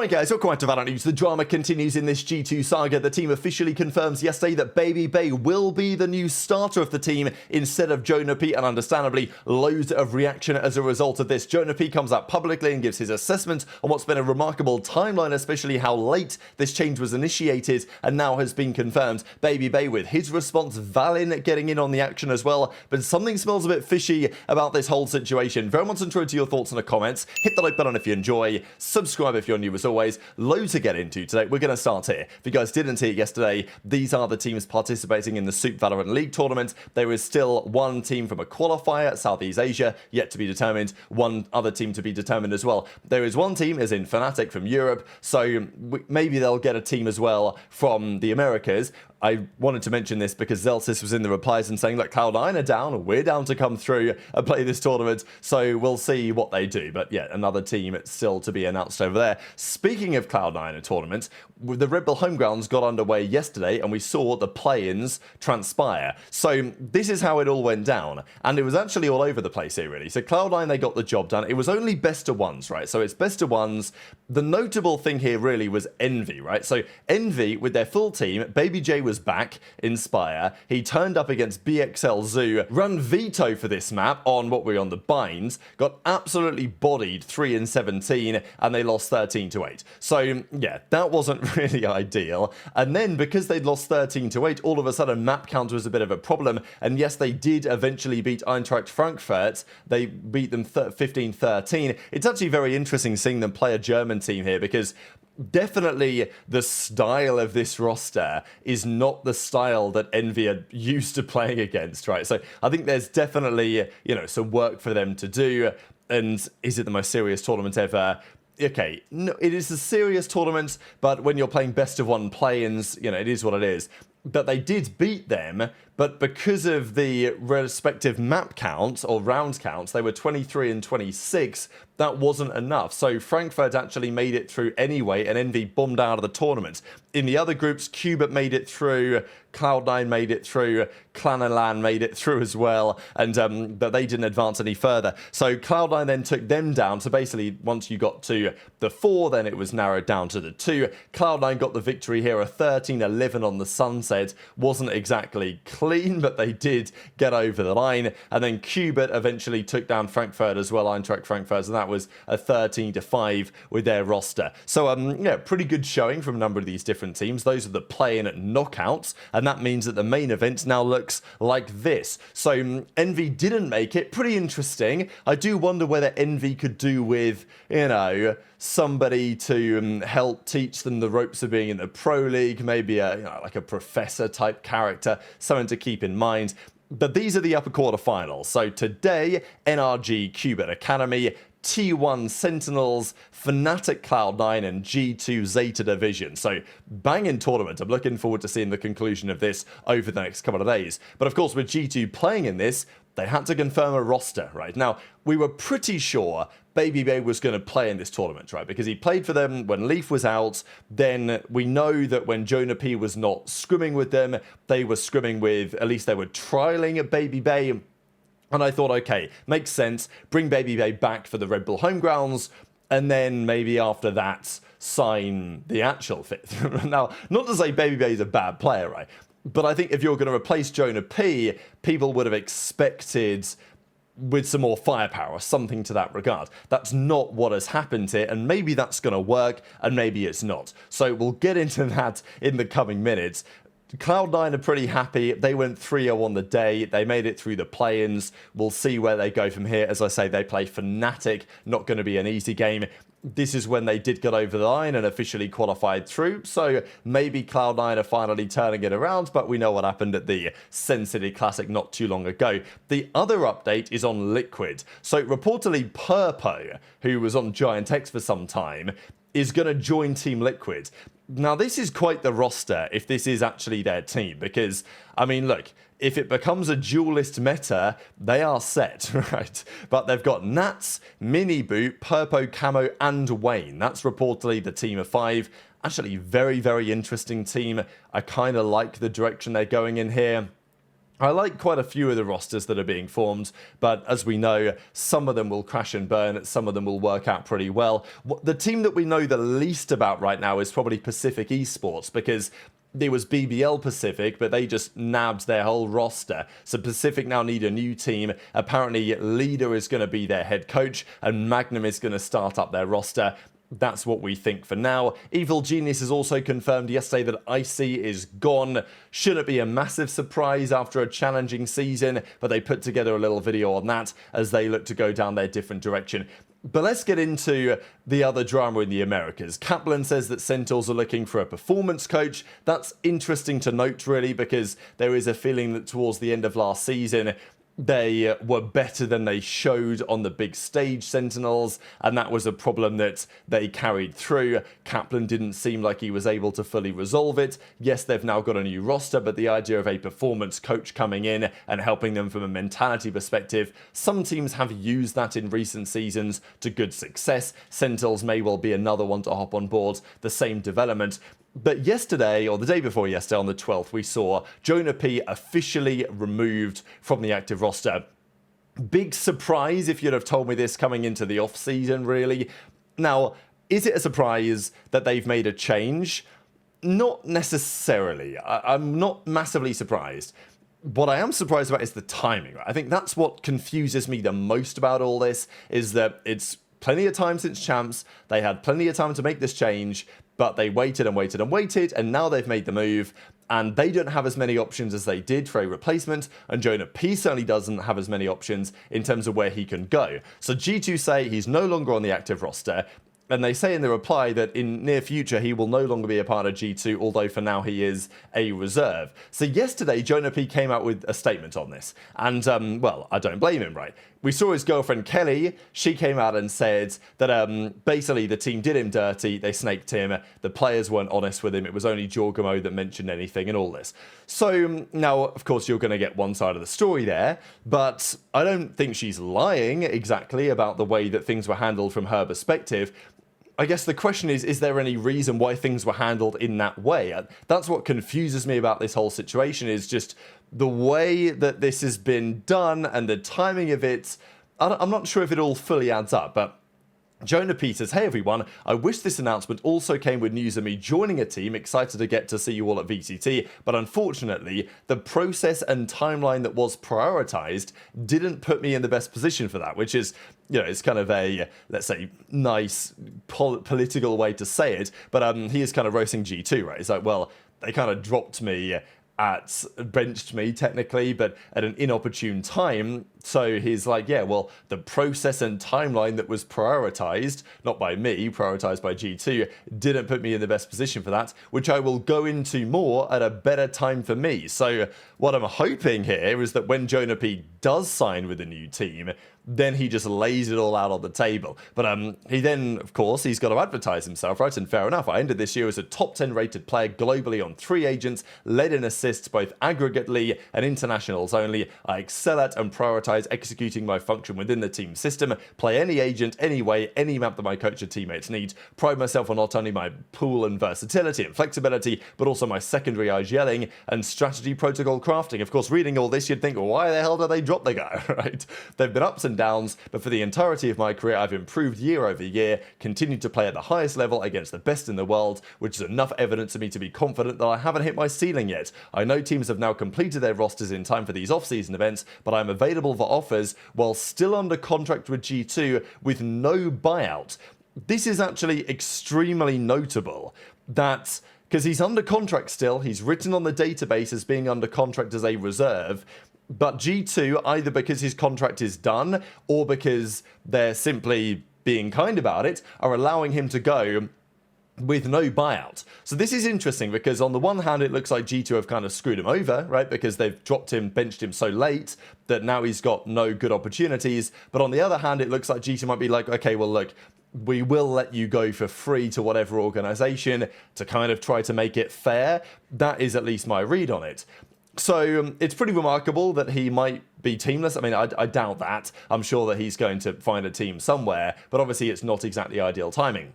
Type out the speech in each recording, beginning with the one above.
Alright guys, welcome to VALORANT News. The drama continues in this G2 saga. The team officially confirms yesterday that BabyBay will be the new starter of the team instead of JonahP, and understandably, loads of reaction as a result of this. JonahP comes out publicly and gives his assessment on what's been a remarkable timeline, especially how late this change was initiated and now has been confirmed. BabyBay with his response, Valin getting in on the action as well, but something smells a bit fishy about this whole situation. Very much intro to your thoughts in the comments. Hit the like button if you enjoy, subscribe if you're new as always. Loads to get into today. We're going to start here. If you guys didn't see it yesterday, these are the teams participating in the Soup Valorant League tournament. There is still one team from a qualifier, Southeast Asia, yet to be determined. One other team to be determined as well. There is one team, as in Fnatic from Europe, so maybe they'll get a team as well from the Americas. I wanted to mention this because Zelsis was in the replies and saying, look, Cloud9 are down, we're down to come through and play this tournament, so we'll see what they do. But yeah, another team still to be announced over there. Speaking of Cloud9 tournaments, the Red Bull Homegrounds got underway yesterday and we saw the play-ins transpire. So this is how it all went down, and it was actually all over the place here really. So Cloud9, they got the job done. It was only best of ones, right? So it's best of ones. The notable thing here really was Envy, right? So Envy with their full team, BabyBay was back, Inspire. He turned up against BXL Zoo, run veto for this map on what we're on the binds, got absolutely bodied 3-17, and they lost 13-8. So yeah, that wasn't really ideal. And then because they'd lost 13-8, all of a sudden map count was a bit of a problem. And yes, they did eventually beat Eintracht Frankfurt. They beat them 15-13. It's actually very interesting seeing them play a German team here, because definitely the style of this roster is not the style that Envy are used to playing against, right? So I think there's definitely, you know, some work for them to do. And is it the most serious tournament ever? Okay, no, it is a serious tournament, but when you're playing best of one play-ins, you know, it is what it is. But they did beat them, but because of the respective map counts or round counts, they were 23 and 26. That wasn't enough. So Frankfurt actually made it through anyway, and Envy bombed out of the tournament. In the other groups, Qubit made it through, Cloud9 made it through, Clan and LAN made it through as well, and but they didn't advance any further. So Cloud9 then took them down. So basically, once you got to the 4, then it was narrowed down to the 2. Cloud9 got the victory here, a 13-11 on the Sunset. Wasn't exactly clean, but they did get over the line. And then Qubit eventually took down Frankfurt as well, Eintracht Frankfurt, and that was a 13-5 with their roster. So yeah, pretty good showing from a number of these different teams. Those are the play-in knockouts, and that means that the main event now looks like this. So Envy didn't make it. Pretty interesting. I do wonder whether Envy could do with, you know, somebody to help teach them the ropes of being in the Pro League, maybe a, you know, like a professor type character, something to keep in mind. But these are the upper quarterfinals. So today, NRG Qubit Academy, T1 Sentinels, Fnatic Cloud9, and G2 Zeta Division. So banging tournament. I'm looking forward to seeing the conclusion of this over the next couple of days. But of course, with G2 playing in this, they had to confirm a roster, right? Now, we were pretty sure BabyBay was going to play in this tournament, right? Because he played for them when Leaf was out. Then we know that when JonahP was not scrimming with them, they were scrimming with, at least they were trialing at BabyBay. And I thought, okay, makes sense. Bring BabyBay back for the Red Bull Homegrounds, and then maybe after that, sign the actual fifth. Now, not to say BabyBay is a bad player, right? But I think if you're going to replace JonahP, people would have expected with some more firepower, something to that regard. That's not what has happened here, and maybe that's going to work, and maybe it's not. So we'll get into that in the coming minutes. Cloud9 are pretty happy. They went 3-0 on the day. They made it through the play-ins. We'll see where they go from here. As I say, they play Fnatic. Not going to be an easy game. This is when they did get over the line and officially qualified through. So maybe Cloud9 are finally turning it around, but we know what happened at the Sen City Classic not too long ago. The other update is on Liquid. So reportedly Purpo, who was on Giant X for some time, is going to join Team Liquid. Now, this is quite the roster if this is actually their team, because, I mean, look, if it becomes a duelist meta, they are set, right? But they've got Nats, Mini Boot, Purpo, Camo, and Wayne. That's reportedly the team of 5. Actually, very, very interesting team. I kind of like the direction they're going in here. I like quite a few of the rosters that are being formed, but as we know, some of them will crash and burn, some of them will work out pretty well. The team that we know the least about right now is probably Pacific Esports, because there was BBL Pacific, but they just nabbed their whole roster. So Pacific now need a new team. Apparently, Leader is going to be their head coach, and Magnum is going to start up their roster. That's what we think for now. Evil Genius has also confirmed yesterday that Icy is gone. Shouldn't be a massive surprise after a challenging season, but they put together a little video on that as they look to go down their different direction. But let's get into the other drama in the Americas. Kaplan says that Sentinels are looking for a performance coach. That's interesting to note, really, because there is a feeling that towards the end of last season, they were better than they showed on the big stage, Sentinels, and that was a problem that they carried through. Kaplan didn't seem like he was able to fully resolve it. Yes, they've now got a new roster, but the idea of a performance coach coming in and helping them from a mentality perspective, some teams have used that in recent seasons to good success. Sentinels may well be another one to hop on board the same development. But yesterday, or the day before yesterday, on the 12th, we saw JonahP officially removed from the active roster. Big surprise if you'd have told me this coming into the off-season, really. Now, is it a surprise that they've made a change? Not necessarily. I'm not massively surprised. What I am surprised about is the timing. I think that's what confuses me the most about all this, is that it's plenty of time since Champs. They had plenty of time to make this change, but they waited and waited and waited, and now they've made the move, and they don't have as many options as they did for a replacement, and JonahP certainly doesn't have as many options in terms of where he can go. So G2 say he's no longer on the active roster, and they say in the reply that in near future he will no longer be a part of G2, although for now he is a reserve. So yesterday JonahP came out with a statement on this, and well, I don't blame him, right? We saw his girlfriend Kelly. She came out and said that basically the team did him dirty, they snaked him, the players weren't honest with him, it was only Jorgamo that mentioned anything and all this. So now, of course, you're going to get one side of the story there, but I don't think she's lying exactly about the way that things were handled from her perspective. I guess the question is there any reason why things were handled in that way? That's what confuses me about this whole situation, is just the way that this has been done and the timing of it. I'm not sure if it all fully adds up, but JonahP says, "Hey everyone, I wish this announcement also came with news of me joining a team, excited to get to see you all at VCT, but unfortunately, the process and timeline that was prioritized didn't put me in the best position for that," which is, you know, it's kind of a, let's say, nice political way to say it, but he is kind of roasting G2, right? It's like, well, they kind of dropped me benched me technically, but at an inopportune time. So he's like, yeah, well, the process and timeline that was prioritized, not by me, prioritized by G2, didn't put me in the best position for that, which I will go into more at a better time for me. So what I'm hoping here is that when JonahP does sign with a new team, then he just lays it all out on the table. But he then, of course, he's got to advertise himself, right? And fair enough, I ended this year as a top 10 rated player globally on 3 agents, led in assists both aggregately and internationals only. I excel at and prioritize executing my function within the team system, play any agent, any way, any map that my coach or teammates need, pride myself on not only my pool and versatility and flexibility, but also my secondary IGLing and strategy protocol crafting. Of course, reading all this, you'd think, well, why the hell did they drop the guy, right? They've been ups and downs, but for the entirety of my career, I've improved year over year, continued to play at the highest level against the best in the world, which is enough evidence for me to be confident that I haven't hit my ceiling yet. I know teams have now completed their rosters in time for these off-season events, but I'm available for offers while still under contract with G2 with no buyout. This is actually extremely notable, that because he's under contract still, he's written on the database as being under contract as a reserve, but G2, either because his contract is done or because they're simply being kind about it, are allowing him to go with no buyout. So this is interesting because on the one hand, it looks like G2 have kind of screwed him over, right? Because they've dropped him, benched him so late that now he's got no good opportunities. But on the other hand, it looks like G2 might be like, okay, well, look, we will let you go for free to whatever organization to kind of try to make it fair. That is at least my read on it. So it's pretty remarkable that he might be teamless. I mean, I doubt that. I'm sure that he's going to find a team somewhere, but obviously it's not exactly ideal timing.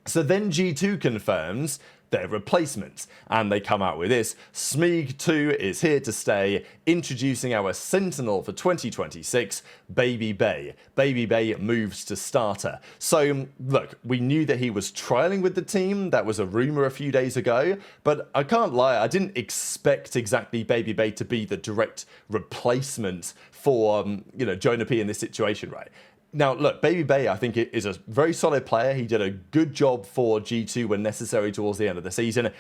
So then G2 confirms their replacements. And they come out with this: Smeeg2 is here to stay, introducing our Sentinel for 2026, BabyBay. BabyBay moves to starter. So look, we knew that he was trialing with the team. That was a rumor a few days ago, but I can't lie, I didn't expect exactly BabyBay to be the direct replacement for JonahP in this situation, right? Now, look, BabyBay, I think, is a very solid player. He did a good job for G2 when necessary towards the end of the season,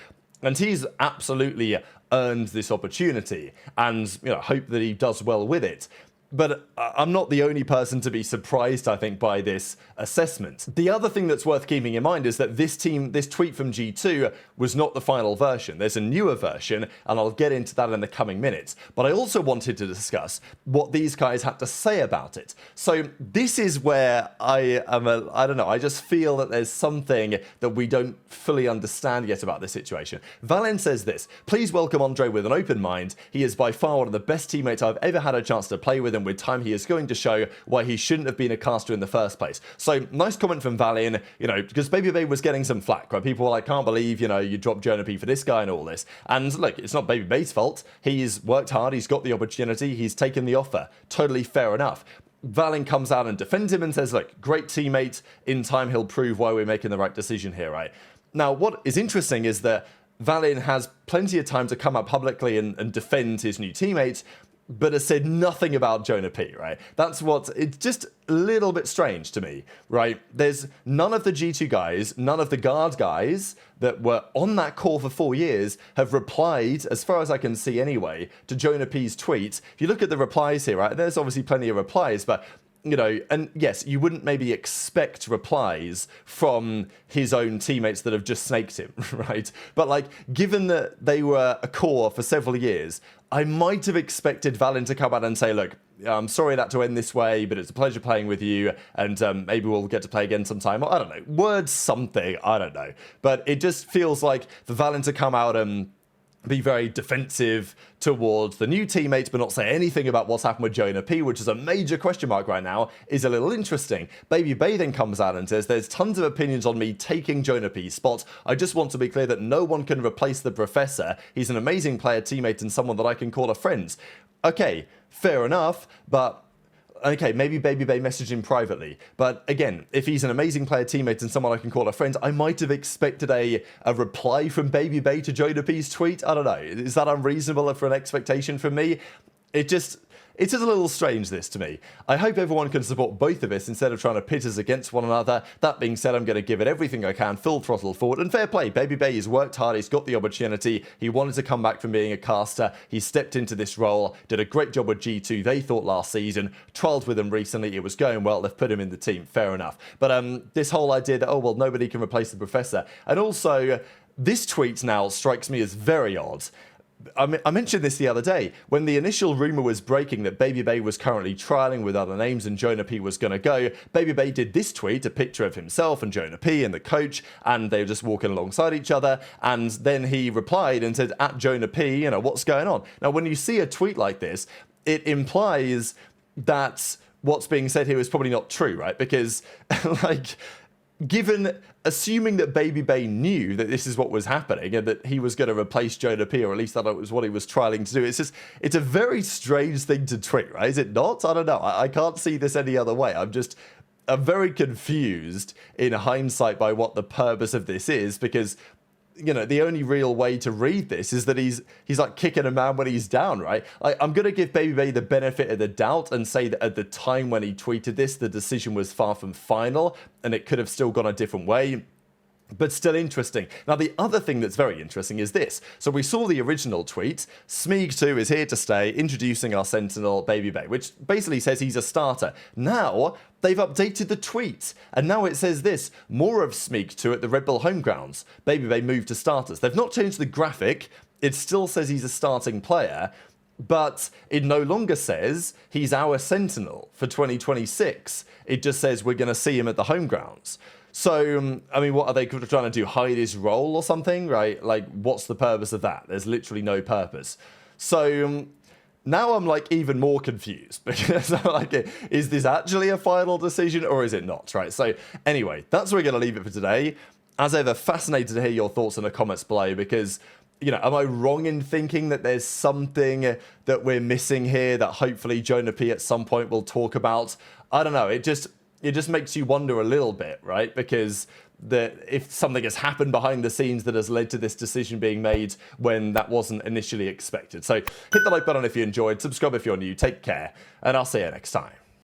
and he's absolutely earned this opportunity, and hope that he does well with it. But I'm not the only person to be surprised, I think, by this assessment. The other thing that's worth keeping in mind is that this tweet from G2 was not the final version. There's a newer version, and I'll get into that in the coming minutes. But I also wanted to discuss what these guys had to say about it. So this is where I don't know, I just feel that there's something that we don't fully understand yet about this situation. Valen says this: "Please welcome Andre with an open mind. He is by far one of the best teammates I've ever had a chance to play with, and with time he is going to show why he shouldn't have been a caster in the first place." So nice comment from Valian, because BabyBay was getting some flack, right? People were like, "Can't believe, you dropped JonahP for this guy and all this." And look, it's not BabyBay's fault. He's worked hard, he's got the opportunity, he's taken the offer. Totally fair enough. Valen comes out and defends him and says, look, great teammate, in time he'll prove why we're making the right decision here, right? Now, what is interesting is that Valen has plenty of time to come out publicly and defend his new teammates, but has said nothing about JonahP, right? It's just a little bit strange to me, right? There's none of the G2 guys, none of the guard guys that were on that call for 4 years have replied, as far as I can see anyway, to JonahP's tweet. If you look at the replies here, right, there's obviously plenty of replies, but and yes, you wouldn't maybe expect replies from his own teammates that have just snaked him, right? But given that they were a core for several years, I might have expected Valen to come out and say, look, I'm sorry that to end this way, but it's a pleasure playing with you, and maybe we'll get to play again sometime. I don't know, words something, I don't know. But it just feels like for Valen to come out and be very defensive towards the new teammates, but not say anything about what's happened with JonahP, which is a major question mark right now, is a little interesting. BabyBay then comes out and says, "There's tons of opinions on me taking JonahP's spot. I just want to be clear that no one can replace the professor. He's an amazing player, teammate, and someone that I can call a friend." Okay, fair enough, but okay, maybe BabyBay messaged him privately. But again, if he's an amazing player, teammate, and someone I can call a friend, I might have expected a reply from BabyBay to JonahP's tweet. I don't know. Is that unreasonable for an expectation from me? It's just a little strange, this, to me. I hope everyone can support both of us instead of trying to pit us against one another. That being said, I'm going to give it everything I can, full throttle forward, and fair play. BabyBay has worked hard, he's got the opportunity, he wanted to come back from being a caster, he stepped into this role, did a great job with G2, they thought last season, trialled with him recently, it was going well, they've put him in the team, fair enough. But this whole idea that, oh, well, nobody can replace the professor, and also, this tweet now strikes me as very odd. I mentioned this the other day, when the initial rumour was breaking that BabyBay was currently trialling with other names and JonahP was going to go, BabyBay did this tweet, a picture of himself and JonahP and the coach, and they were just walking alongside each other, and then he replied and said, at JonahP, what's going on? Now, when you see a tweet like this, it implies that what's being said here is probably not true, right? Because, assuming that BabyBay knew that this is what was happening and that he was going to replace JonahP, or at least that was what he was trialing to do, it's a very strange thing to tweet, right? Is it not? I don't know. I can't see this any other way. I'm very confused in hindsight by what the purpose of this is, because the only real way to read this is that he's like kicking a man when he's down, right? I'm going to give BabyBay the benefit of the doubt and say that at the time when he tweeted this, the decision was far from final and it could have still gone a different way. But still interesting. Now, the other thing that's very interesting is this. So we saw the original tweet, Smeeg2 is here to stay, introducing our Sentinel, BabyBay, which basically says he's a starter. Now, they've updated the tweet, and now it says this, more of Smeeg2 at the Red Bull home grounds. BabyBay moved to starters. They've not changed the graphic. It still says he's a starting player, but it no longer says he's our Sentinel for 2026. It just says we're going to see him at the home grounds. So, what are they trying to do? Hide his role or something, right? What's the purpose of that? There's literally no purpose. So, now I'm even more confused because is this actually a final decision or is it not, right? So, anyway, that's where we're going to leave it for today. As ever, fascinated to hear your thoughts in the comments below, because, you know, am I wrong in thinking that there's something that we're missing here that hopefully JonahP at some point will talk about? I don't know. It just makes you wonder a little bit, right? Because if something has happened behind the scenes that has led to this decision being made when that wasn't initially expected. So hit the like button if you enjoyed, subscribe if you're new, take care, and I'll see you next time.